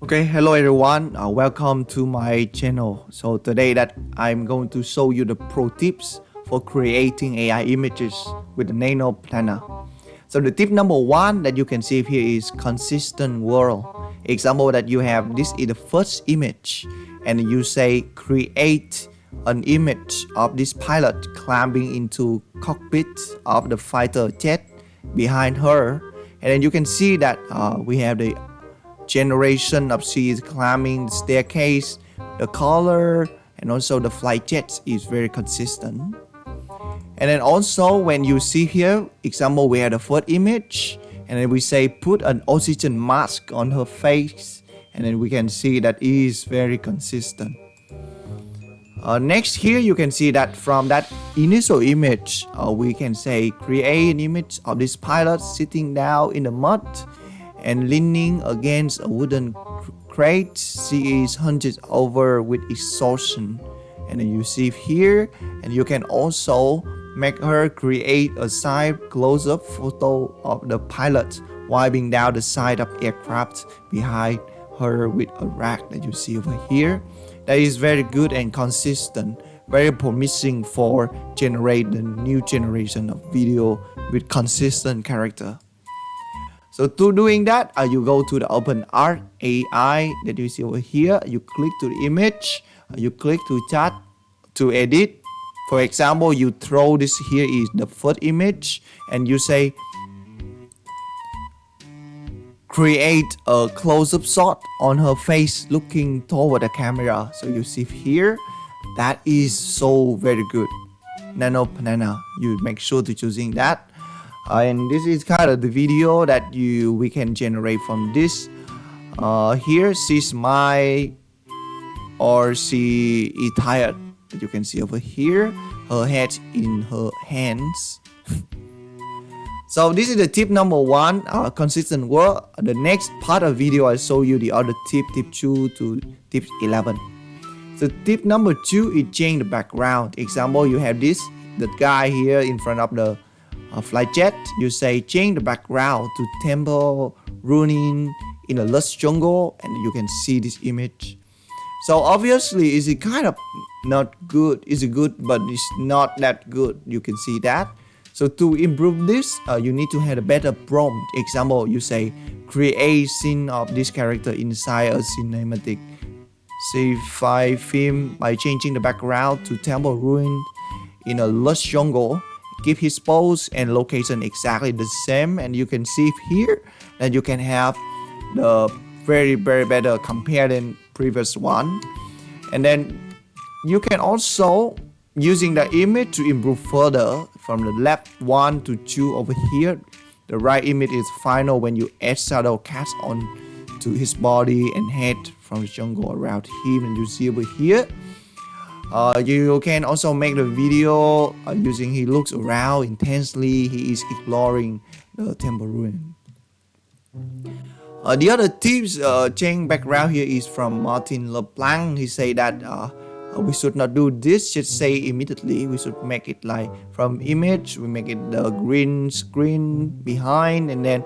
Okay, hello everyone. Welcome to my channel. So today that I'm going to show you the pro tips for creating AI images with the Nano planner. So the tip number one that you can see here is consistent world. Example that you have, this is the first image and you say create an image of this pilot climbing into cockpit of the fighter jet behind her, and then you can see that we have the generation of she's climbing the staircase, the color, and also the flight jets is very consistent. And then also when you see here, example, we have the first image, and then we say put an oxygen mask on her face, and then we can see that is very consistent. Next here you can see that from that initial image, we can say create an image of this pilot sitting down in the mud and leaning against a wooden crate. She is hunched over with exhaustion, and then you see here, and you can also make her create a side close-up photo of the pilot wiping down the side of aircraft behind her with a rag that you see over here. That is very good and consistent, very promising for generate the new generation of video with consistent character. So to doing that, you go to the Open Art AI that you see over here. You click to the image, you click to chat to edit. For example, you throw this here is the first image, and you say create a close-up shot on her face looking toward the camera. So you see here, that is so very good. Nano banana, you make sure to choosing that. And this is kind of the video that we can generate from this. Here she smile or she is tired. You can see over here, her head in her hands. So this is the tip number one, consistent work. The next part of video I show you the other tip 2 to tip 11. So tip number 2 is change the background. Example, you have the guy here in front of the flight jet. You say change the background to temple ruining in a lush jungle, and you can see this image. So obviously it's kind of not good. It's good, but it's not that good. You can see that. So to improve this, you need to have a better prompt. Example, you say create scene of this character inside a cinematic sci-fi film by changing the background to temple ruin in a lush jungle. Keep his pose and location exactly the same, and you can see here that you can have the very better compared than previous one. And then you can also using the image to improve further from the left 1 to 2 over here. The right image is final when you add shadow cast on to his body and head from the jungle around him, and you see over here. You can also make the video using he looks around intensely. He is exploring the temple ruin. The other tips change background here is from Martin LeBlanc. He say that we should not do this, just say immediately. We should make it like from image, we make it the green screen behind, and then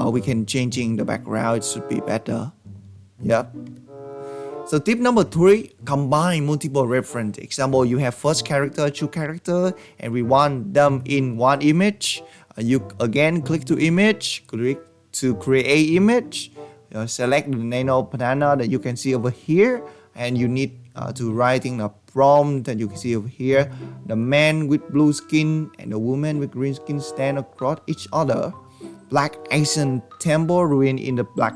we can changing the background. It should be better. Yeah. So tip number 3, combine multiple reference. Example, you have first character, 2 character, and we want them in one image. You again click to image, click to create image. Select the Nano banana that you can see over here, and you need to writing a prompt that you can see over here. The man with blue skin and the woman with green skin stand across each other. Black Asian temple ruin in the black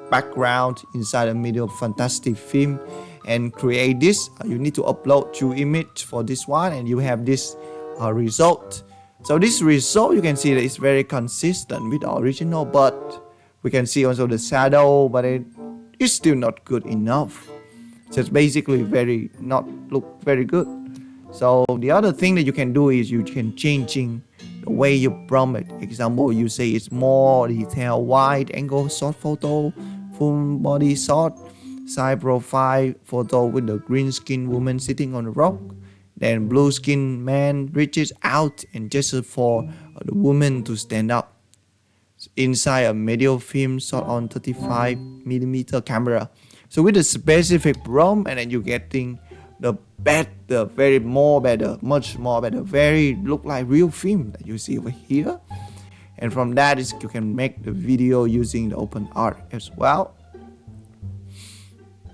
background inside the middle of fantastic film, and create this. You need to upload 2 image for this one, and you have this result. So this result you can see that it's very consistent with the original, but we can see also the shadow, but it's still not good enough. So it's basically not look very good. So the other thing that you can do is you can changing the way you prompt it. Example, you say it's more detailed, wide angle shot photo, full body shot, side profile photo with the green skin woman sitting on a rock. Then blue skin man reaches out and gestures for the woman to stand up. Inside a medium film shot on 35mm camera. So with a specific prompt, and then you're getting the better, very more better, much more better, very look like real film that you see over here. And from that is you can make the video using the open art as well,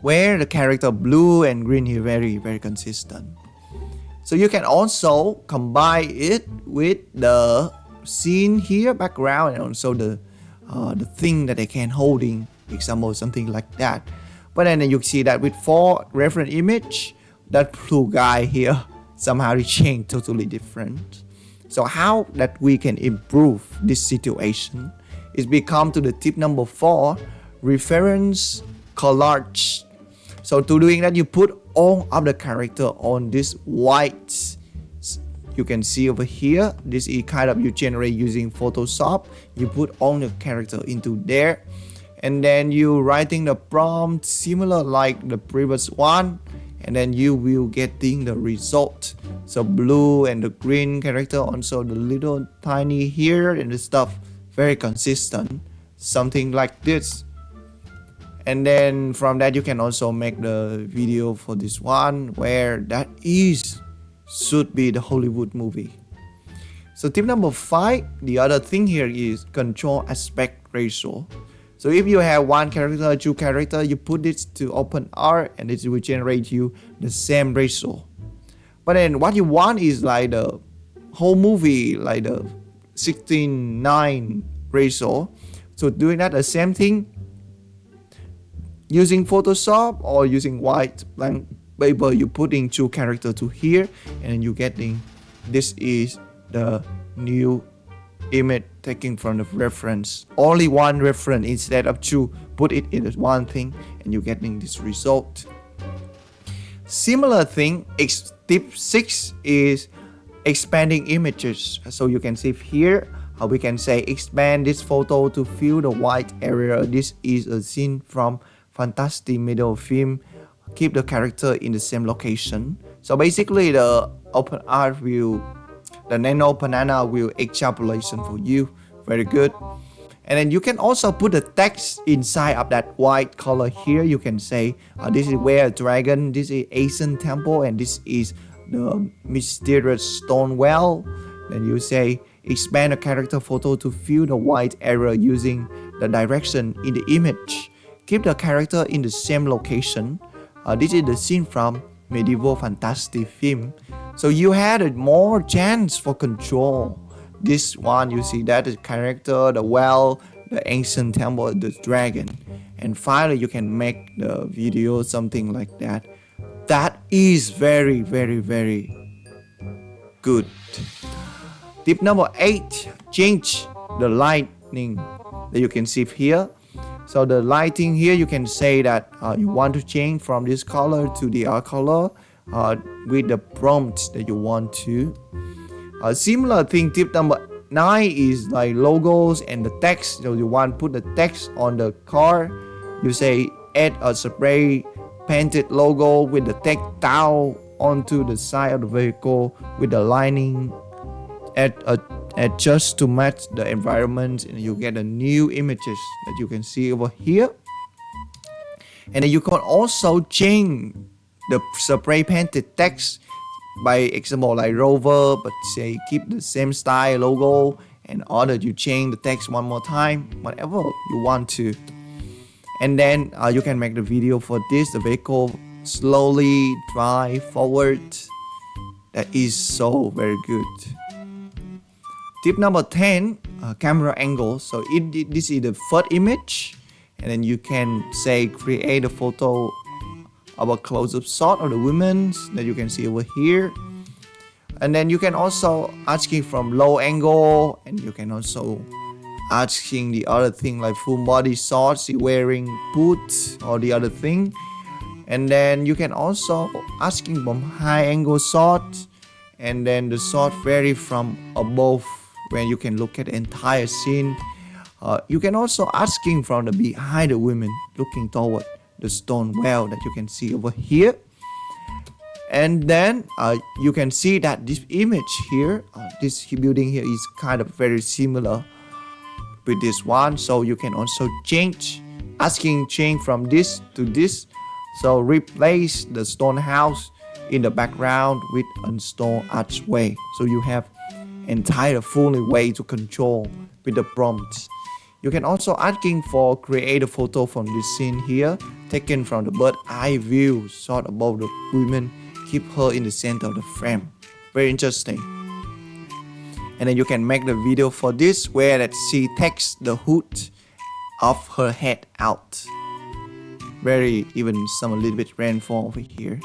where the character blue and green here very consistent. So you can also combine it with the scene here, background, and also the thing that they can holding, example something like that. But then you see that with 4 reference image, that blue guy here somehow it changed totally different. So how that we can improve this situation is become to the tip number 4, reference collage. So to doing that, you put all of the character on this white. You can see over here, this is kind of you generate using Photoshop. You put all the character into there, and then you writing the prompt similar like the previous one, and then you will getting the result. So blue and the green character, also the little tiny here and the stuff, very consistent, something like this. And then from that you can also make the video for this one, where that is should be the Hollywood movie. So tip number 5, the other thing here is control aspect ratio. So if you have 1 character, 2 character, you put this to open art and it will generate you the same ratio. But then what you want is like the whole movie, like the 16:9 ratio. So doing that the same thing using Photoshop or using white blank paper, you putting 2 characters to here, and you getting this is the new image taken from the reference. Only 1 reference instead of 2. Put it in 1 thing, and you're getting this result. Similar thing, tip 6 is expanding images. So you can see here, we can say expand this photo to fill the white area. This is a scene from Fantastic Middle film. Keep the character in the same location. So basically the open art will, the Nano banana will extrapolation for you. Very good. And then you can also put the text inside of that white color here. You can say this is where a dragon, this is Asian temple, and this is the mysterious stone well. Then you say expand the character photo to fill the white area using the direction in the image. Keep the character in the same location. This is the scene from medieval fantastic film. So you had a more chance for control. This one, you see that the character, the well, the ancient temple, the dragon. And finally, you can make the video something like that. That is very good. Tip number 8, change the lighting that you can see here. So the lighting here, you can say that you want to change from this color to the other color with the prompt that you want to. Similar thing, tip number 9 is like logos and the text. So you want to put the text on the car. You say add a spray painted logo with the text down onto the side of the vehicle with the lining. Adjust to match the environment, and you get a new images that you can see over here. And then you can also change the spray painted text by example like rover, but say keep the same style logo, and order you change the text one more time, whatever you want to. And then you can make the video for this, the vehicle slowly drive forward. That is so very good. Tip number 10, camera angle. So this is the first image, and then you can say create a photo of a close-up shot of the women that you can see over here. And then you can also asking from low angle, and you can also asking the other thing like full body shot, see wearing boots or the other thing. And then you can also asking from high angle shot, and then the shot vary from above, where you can look at the entire scene. You can also asking from the behind the women looking toward the stone well that you can see over here. And then you can see that this image here, this building here is kind of very similar with this one. So you can also change asking change from this to this. So replace the stone house in the background with a stone archway. So you have entire fully way to control with the prompts. You can also asking for create a photo from this scene here, taken from the bird eye view shot above the woman, keep her in the center of the frame. Very interesting. And then you can make the video for this where that she takes the hood of her head out. Very even some a little bit rainfall over here.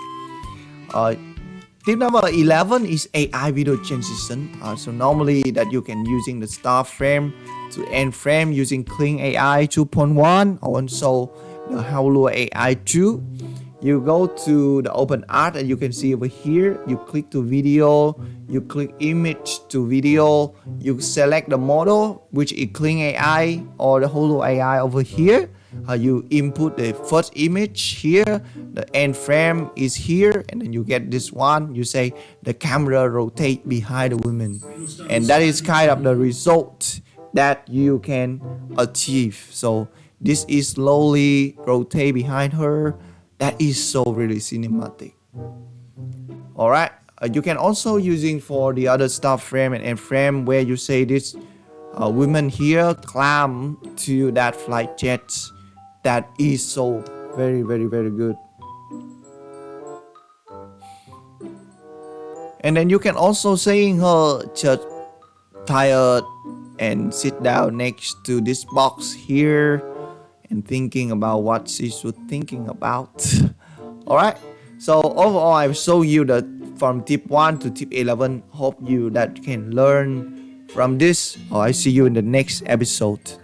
Tip number 11 is AI video transition. So normally that you can using the start frame to end frame using Clean AI 2.1 or also the Howler AI 2. You go to the open art and you can see over here, you click to video, you click image to video, you select the model which is Clean AI or the Holo AI over here. You input the first image here, the end frame is here, and then you get this one. You say the camera rotate behind the woman, and that is kind of the result that you can achieve. So this is slowly rotate behind her. That is so really cinematic. All right, you can also using for the other start frame and end frame where you say this woman here climb to that flight jet. That is so very good. And then you can also saying her just tired and sit down next to this box here and thinking about what she should thinking about. All right, so overall I've shown you the from tip 1 to tip 11. Hope you that can learn from this. I see you in the next episode.